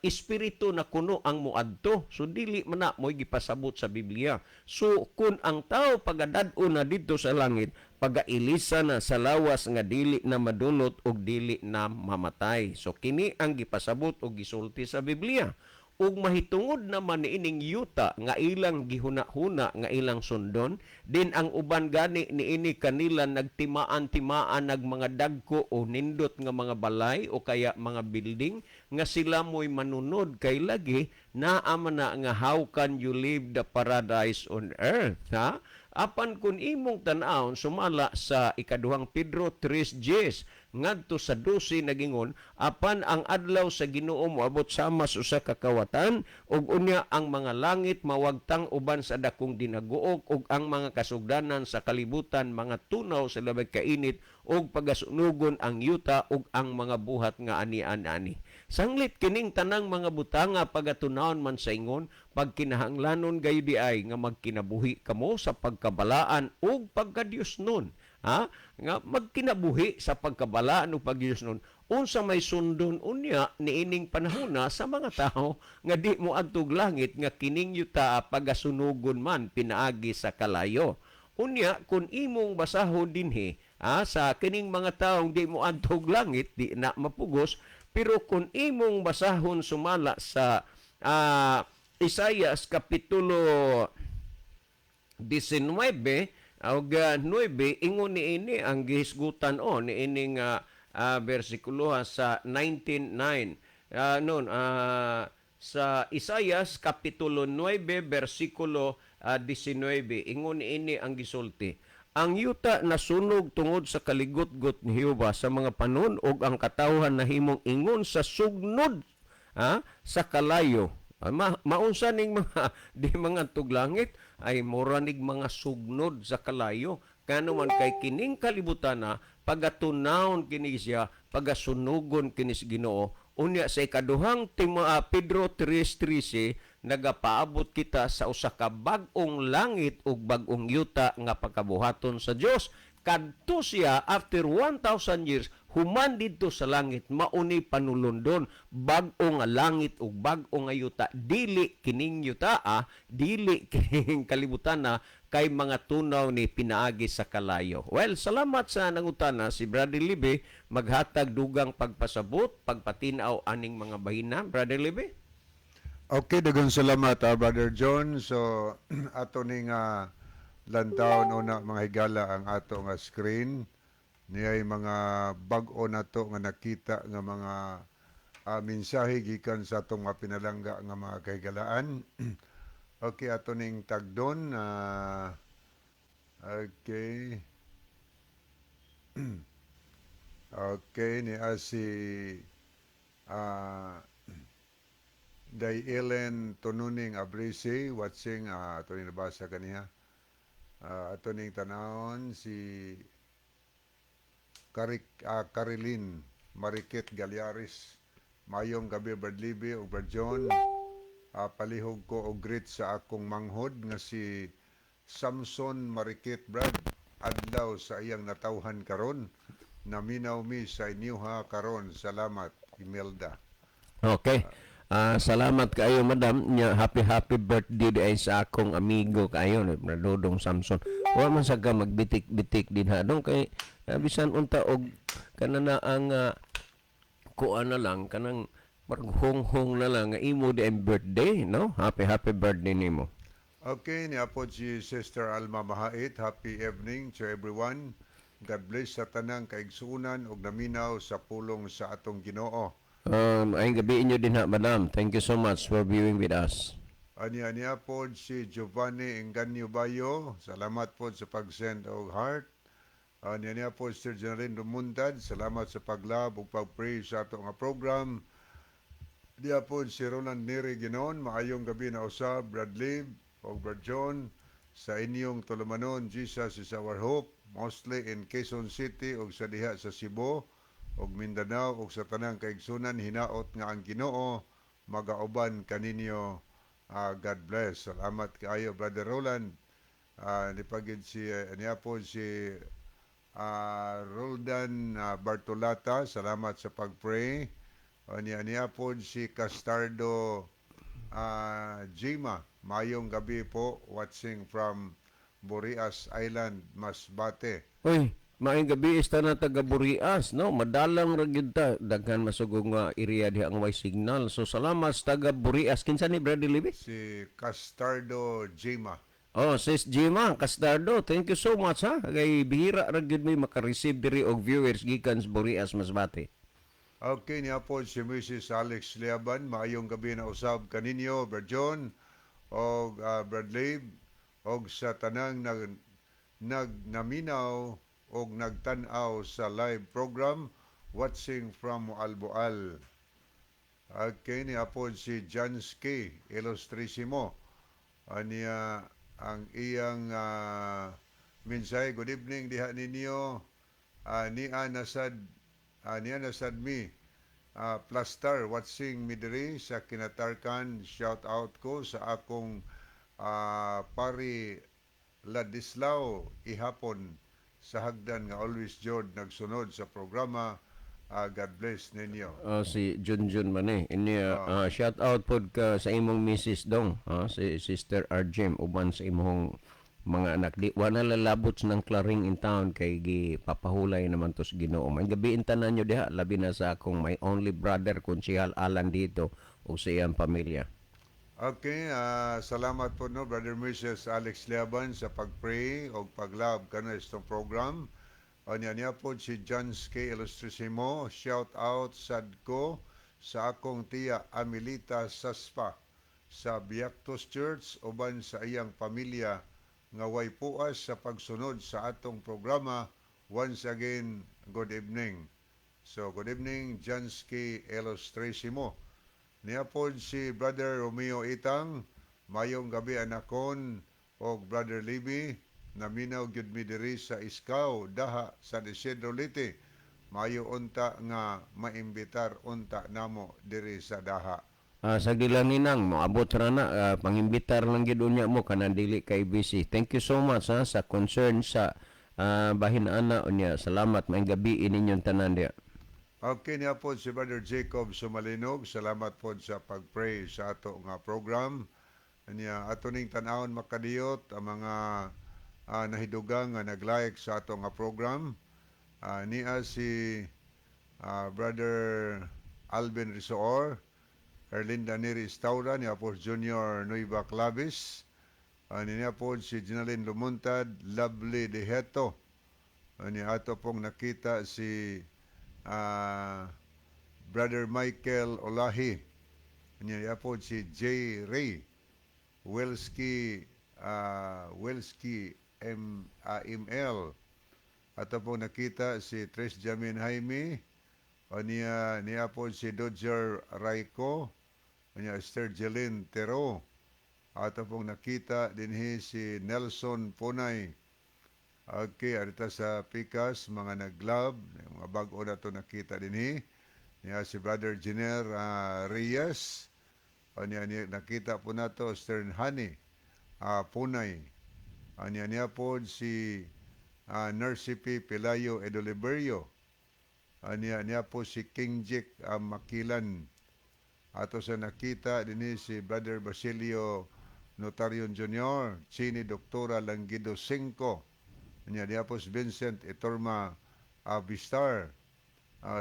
espiritu na kuno ang muadto. So dili man na mo'y gipasabot sa Biblia. So kun ang tao pagadad-o na dito sa langit, pagailisa na sa lawas nga dili na madunot og dili na mamatay. So kini ang gipasabot og gisulti sa Biblia. Ug mahitungod naman niining yuta nga ilang gihuna-huna nga ilang sundon, din ang uban gani niini kanila nagtimaan-timaan nag mga dagko o nindot nga mga balay o kaya mga building nga sila mo'y manunod kay lagi naa man na nga how can you live the paradise on earth, ha? Apan kun imong tan-awon sumala sa ikaduhang Pedro 3:10 ngadto sa 12 nagingon, apan ang adlaw sa Ginoo moabot sama sa usa ka kawatan ug unya ang mga langit mawagtang uban sa dakong dinaguok ug ang mga kasugdanan sa kalibutan mga tunaw sa labay kainit ug pagasunugon ang yuta ug ang mga buhat nga ani-ani. Sanglit kining tanang mga butanga pagatunawon man sa ingon, pagkinahanglanon gayud di ay nga magkinabuhi kamo sa pagkabalaan ug pagkadiyos nun. Ha? Nga magkinabuhi sa pagkabalaan ug pagdiyos nun. Unsa may sundon unya niining panahona sa mga tao nga di mo adtog langit nga kining yuta pagasunugon man pinaagi sa kalayo. Unya kun imong basahon dinhi sa kining mga taong di mo adtog langit di na mapugos, pero kung imong basahon sumala sa Isaias Kapitulo 19, o 9, ingon niini ang gihisgutan niining bersikulo sa 19:9. Sa Isaias Kapitulo 9, versikulo 19, ingon niini ang gisulti. Ang yuta nasunog tungod sa kaligotgot ni Jehova sa mga panon ug ang katawhan nahimong ingon sa sugnod sa kalayo. Maunsa ning mga di mga tuglangit ay mura ning mga sugnod sa kalayo. Kano man kay kining kalibutan na pagatunawon kini siya, pagasunugon kini sa Ginoo. Unya sa ikaduhang Pedro 3:13 nagapaabot kita sa usa ka bag-ong langit ug bag-ong yuta nga pagkabuhaton sa Dios. Kadto siya after 1,000 years human didto sa langit mauni panulundon bag-o nga langit ug bag-o nga yuta, dili kining yuta dili kining kalibutan na kay mga tunaw ni pinaagi sa kalayo. Well, salamat sa nangutana si Brother Libby, maghatag dugang pagpasabot, pagpatinaw aning mga bahina. Brother Libby? Okay, daghang salamat, Brother John. So, ato ning lantawon una mga higala ang ato nga screen. Niyay mga bag-o na to nga nakita nga mga mensahe gikan sa atong mga pinalangga nga mga kahigalaan. Okay, ato ning tagdon. Okay. Okay, ni si Day Ellen Tununing Abrisi watching ato ning nabasa kaniya. Ato ning tanawon si Carilyn Marikit Galyaris. Mayong gabi Brad Libby ug Brad John. Palihog ko og greet sa akong manghod nga si Samson Marikit Brad. Adlaw sa iyang natawhan karon. Naminaw mi sa inyuha karon. Salamat Imelda. Okay. Salamat kayo, madam. Happy birthday ay sa akong amigo kayo, Dodong Samson. Wa man sa ka magbitik-bitik din ha. Dong kay bisan unta og kanana ang kuan na lang kanang maghonghong na lang nga imo di ang birthday, no? Happy birthday nimo. Okay, niapod si Sister Alma Mahait. Happy evening to everyone. God bless sa tanang kaigsunan ug naminaw sa pulong sa atong Ginoo. Ayong gabi inyo din ha, madam. Thank you so much for viewing with us. Ania po si Giovanni Enganyo Bayo. Salamat po sa pag-send og heart. Ania po si Sir Jenaline Rumuntad. Salamat sa paglab ug pag-pray sa ato nga program. Dia po si Roland Neri Ginon. Maayong gabi na usab, Brad Liv o Brad John. Sa inyong tulumanon, Jesus is our hope. Mostly in Quezon City o sa diha sa Cebu og Mindanao og sa tanang kaigsunan, hinaot nga ang Ginoo magauban kaninyo. God bless. Salamat kaayo Brother Roland. Nipagid niya po si Roldan Bartolata. Salamat sa pag-pray. niya po si Castardo Jima. Mayong gabi po, watching from Burias Island, Masbate. Uy, maayong gabi ista na taga Burias, no? Madalang ra gyud ta daghan masugong nga area diha ang way signal. So salamat sa taga Burias. Kinsa ni Brother Libby? Si Castardo Jima. Oh, sis Jima Castardo, thank you so much ha. Kay bihira ra gyud may maka-receive diri og viewers gikan sa Burias Masbate. Okay, niya po si Mrs. Alex Liaban. Maayong gabi na usab kaninyo, Brad John, o Brad Lib, o sa tanang nagnaminaw o nagtanaw sa live program, watching from Alboal. Okay, niya po si Jansky Ilustrisimo. Niya ang iyang minsay. Good evening diha ninyo. Niya nasad mi Plastar watching mi diri sa Kinatarkan. Shout out ko sa akong pari Ladislao ihapon sa hagdan nga always Jod nagsunod sa programa. God bless ninyo. Si Junjun man eh. Shout out pod ka sa imong Mrs. Dong, si Sister Arjem uban sa imong mga anak. Di wala lalabot ng claring in town kay gipapahulay naman to sa Ginoo. May gabi tanan nyo diha labi na sa akong my only brother Kunsihal Alan dito o sa iyang pamilya. Okay, salamat po no Brother Mrs. Alex Liaban sa pagpray o paglab kana itong program. Niya po si John K. Ilustrisimo. Shout out sadko sa akong tiya Amelita Saspa sa Biactos Church uban sa iyang pamilya nga way puas sa pagsunod sa atong programa. Once again, good evening. So, good evening, Jansky Ilustrisimo. Niya po si Brother Romeo Itang. Mayong gabi anakon o Brother Libby. Naminaw gyud mi diri sa Iskaw, daha sa Isidro Liti. Mayo unta nga maimbitar unta namo diri sa daha. Sa gilanginang moabot ra na pangimbitar lang gid unya mo kanang dili kay busy. Thank you so much sa concern sa bahin ana unya. Salamat maayong gabi ininyong tanan diha. Okay niya po si Brother Jacob Sumalinog. Salamat po sa pagpray sa ato nga program. Niya ato ning tan-awon makadiyot ang mga nahidugang nga nag-like sa ato nga program. Niya si Brother Alvin Risoor, Erlinda Neri Staura, niya po Junior Nueva Clavis, niya po si Ginaline Lumuntad, Lovely Deheto, niya ato pong nakita si Brother Michael Olahi, niya po si J. Ray, Welski ML, ato pong nakita si Tres Jamin Jaime, niya po si Dodger Raiko, niya Esther Jeline Tero, ato pong nakita dinhi si Nelson Punay. Okay, arita sa Pikas, mga nag-love, mga bago na ito nakita dinhi. Niya si Brother Jenner Reyes, niya nakita po na ito Stern Honey Punay. Niya po si Nurse P. Pelayo Edoliberio. Niya po si King Jik Makilan. Ato sa nakita dinhi si Brother Basilio Notarion Jr., Chini Doktora Langido 5. Niya po si Vincent Itorma Vistar,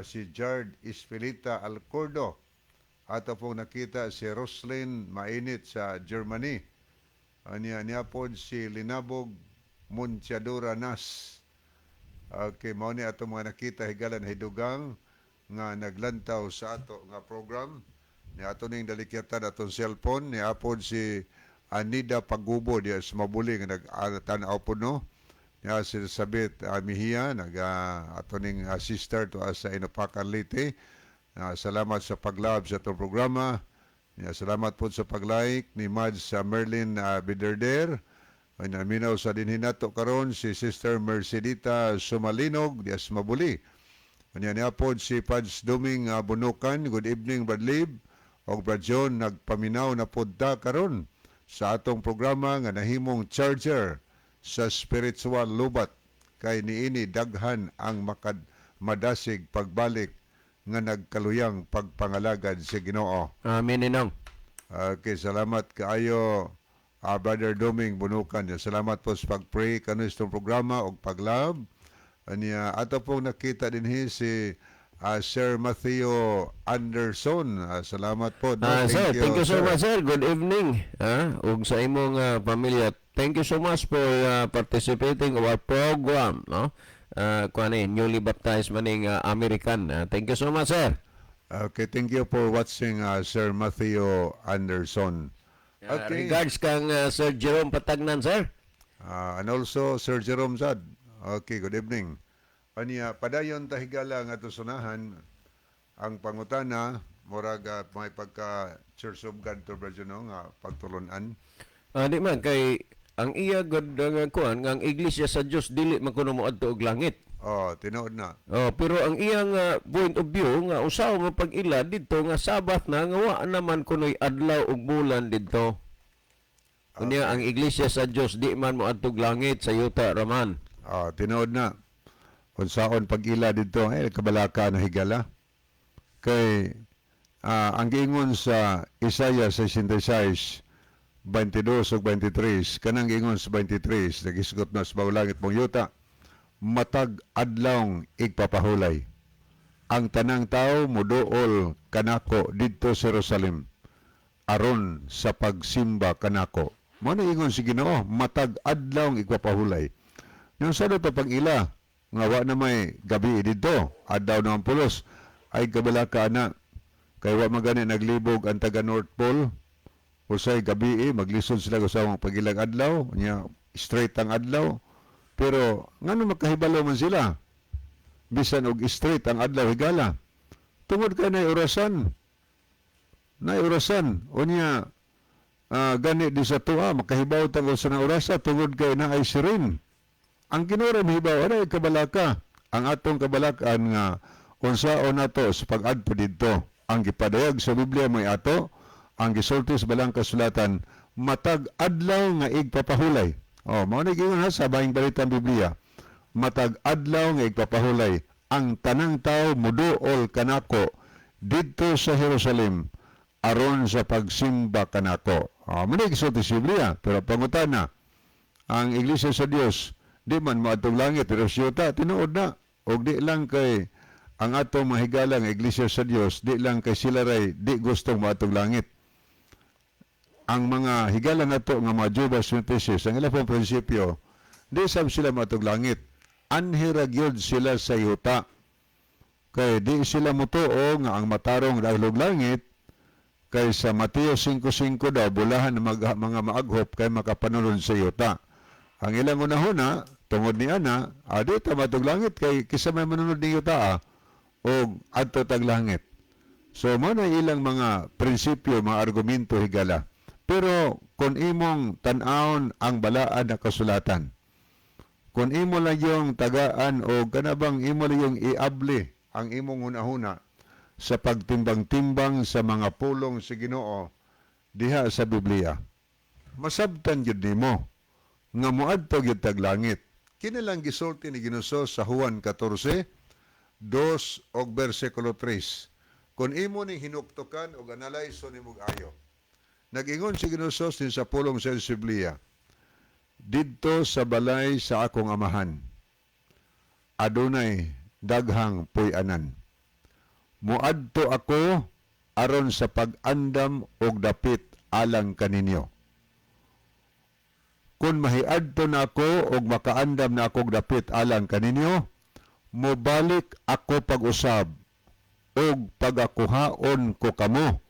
si Jard Ispilita Alcordo. Ato pong nakita si Roslyn Mainit sa Germany. Niya po si Linabog Muntiadora Nas. Okay, mao ni ato mga nakita higalan hidugang nga naglantaw sa ato nga program. Ni ato ning dalikyatan atong cellphone ni apod si Anida Pagubo diya sa Mabuli nga nag-tanaw po no. Niya si Sabit Mihia ato ning sister to us sa Inopacan Leyte. Salamat sa paglab sa atong programa. Niya salamat po sa pag-like ni Mads Merlin Biderder. Naminaw sa dinhin nato karon si Sister Mercedita Sumalinog diya sa Mabuli. Niya po si Pads Duming Bunukan. Good evening, Brad Lib. Og Brad John, nagpaminaw na podta karon sa atong programa nga nahimong charger sa spiritual lubat kay niini daghan ang madasig pagbalik nga nagkaluyang pagpangalagad sa Ginoo. Amen ninong. Okay, salamat kaayo Brother Doming Bunukan. Salamat po sa pag-pray kanu itong programa o paglab. Anya ato pong nakita din si Sir Matthew Anderson. Salamat po. No? Sir, thank you so sir. much, sir. Good evening. Ug sa imong pamilya. Thank you so much for participating in our program, no? Newly baptized maning American. Thank you so much, sir. Okay, thank you for watching Sir Matthew Anderson. Okay. Regards kang Sir Jerome Patagnan, sir. And also Sir Jerome Zad. Okay, good evening. Anya padayon tahigala nga tusunahan ang pangutana murag may pagka Church of God to Brazil nga pagtulunan. Di man kay ang iya god nga kuan nga ang iglesia sa Dios dili man kuno moadto og langit. Oh, tinuod na. Pero ang iyang point of view nga usaw mo pag-ila dito nga Sabat na nga wa naman kunoy adlaw ug bulan dito. Unya ang iglesia sa Dios di man moadtog langit sa yuta raman. Tinuod na. Unsaon pag-ila dito kabalaka na higala. Kay ang giingon sa Isaiah 66 22 ug 23 kanang giingon sa 23 nagisgot na sa bawang langit mong yuta. Matag adlawng igpapahulay. Ang tanang tao muduol kanako didto sa Jerusalem aron sa pagsimba kanako. Mao na ingon si Ginoo, matag adlawng igpapahulay. Yung sa to pag-ila nga wa na may gabi didto, adlaw na ang pulos ay kabalaka na kay wa magani naglibog ang taga North Pole. Usay gabi maglisod sila sa pag-ilang adlaw, nya straight ang adlaw. Pero ngano makahibalo man sila? Bisan og straight ang adlaw higala. Tungod kay nay orasan. Nay orasan unya gani di sa tuwa makahibaw tangod sa orasa tungod kay naay sirin. Ang Ginoo hibaw ana kabalaka. Ang atong kabalakan nga unsaon nato sa pag-adto didto. Ang gipadayag sa Biblia may ato, ang gisulti sa balang kasulatan matag adlaw nga igpapahulay. Mao ni giingon sa Bahing Balitang Biblia. Matag adlaw nga igpapahulay ang tanang tao muduol kanako didto sa Jerusalem aron sa pagsimba kanako. Mao ni gisulti sa Biblia, pero pangutana ang iglesia sa Dios di man moadtong langit pero siyota tinuod na og di lang kay ang atong mahigala nga iglesia sa Dios di lang kay sila ray di gustong moadtong langit. Ang mga higala nato nga mga Jehovah's Witnesses, ang ilang prinsipyo, di sab sila matug langit. Anhira gyud sila sa yuta. Kay di sila mutuo nga ang matarong dahlog langit, kay sa Mateo 5:5 daw, bulahan ng mga maaghop kay makapanulod sa yuta. Ang ilang unahuna, tungod ni ana, di ta matug langit, kay kisa may manunod ni yuta, o adto tag langit. So, mo na ilang mga prinsipyo, mga argumento higala. Pero kung imong tan-awon ang balaan na kasulatan, kung imo lang yung tagaan o kanabang imo lang yung iabli ang imong hunahuna sa pagtimbang-timbang sa mga pulong sa Ginoo diha sa Biblia, masabtan gyud nimo nga moadto gyud tag langit. Kini lang gisulti ni Ginoo sa Juan 14:2 og bersikulo 3. Kung imo ning hinuktokan og analyso nimo ayo. Nag-ingon si Ginoo din sa pulong sa Biblia, didto sa balay sa akong amahan, adunay daghang puy-anan. Muadto ako aron sa pag-andam og dapit alang kaninyo. Kung mahiadto na ako og makaandam na ako og dapit alang kaninyo, mobalik ako pag-usab og pagakuhaon ko kamo.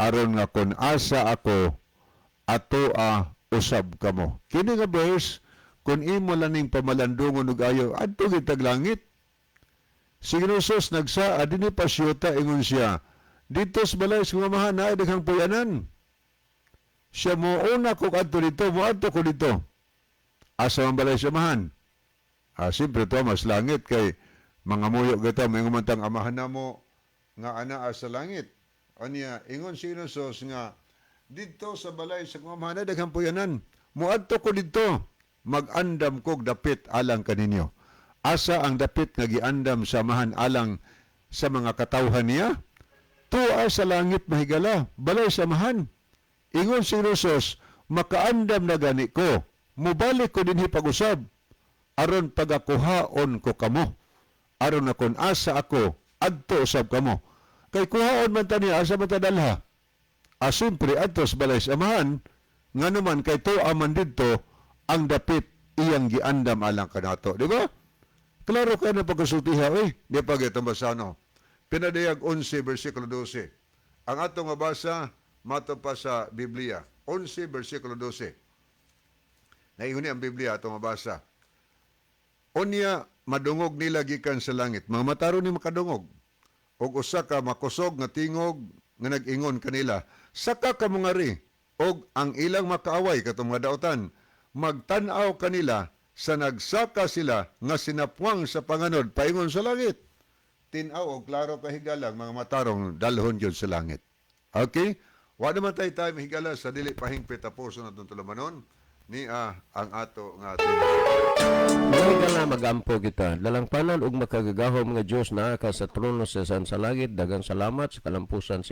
Aron nga kun asa ako atoa usab kamo. Kini nga verse kun imo lang ning pamalandungon ug ayo adto gid tag langit. Si Ginoo nagsaa dinhi pa siyota ingon siya. Dito sa balay sa mamahan na daghang puyanan. Siya mo una ko adto dito, mo adto ko dito. Asa ang balay sa amahan? Siyempre to mas langit kay mga muyo gata may ngumantang amahan namo nga anaa sa langit. Anya, ingon si Inosos nga, dito sa balay sa kumamahan na daghang puyanan, muadto ko dito, mag-andam kog dapit alang kaninyo. Asa ang dapit nga giandam sa mahan alang sa mga katawhan niya. Tuwa sa langit mahigala, balay samahan. Ingon si Rosos, makaandam na gani ko, mubalik ko dinhi pag-usab, aron pagakuhaon ko kamo, aron akon asa ako, adto usab kamo. Kay kuhaon man tani asa man ta dalha. Simpre adtos balay samahan, nga naman kay tuwa man didto ang dapit iyang giandam alang kanato, di ba? Klaro ka na pagkasultiha, di pa gitong basano. Pinadayag 11, versikulo 12. Ang atong mabasa, mato pa sa Biblia. 11, versikulo 12. Naihuni ang Biblia atong mabasa. Unya, madungog nila gikan sa langit. Mga mataro ni makadungog. Og usa ka makusog nga tingog nga nag-ingon kanila. Saka ka mga ri. Og ang ilang makaaway katong mga daotan. Magtanaw kanila sa nagsaka sila nga sinapwang sa panganod paingon sa langit. Tinaw o klaro kahigalang mga matarong dalhon yun sa langit. Okay? Wa naman tayo mahigala sa dili pahingpit tapuso na itong tulamanon ni ang ato nga atin. Mahigala magampo kita. Lalangpanan ug makagagahom nga Dios naa ka sa trono sa langit. Dagang salamat sa kalampusan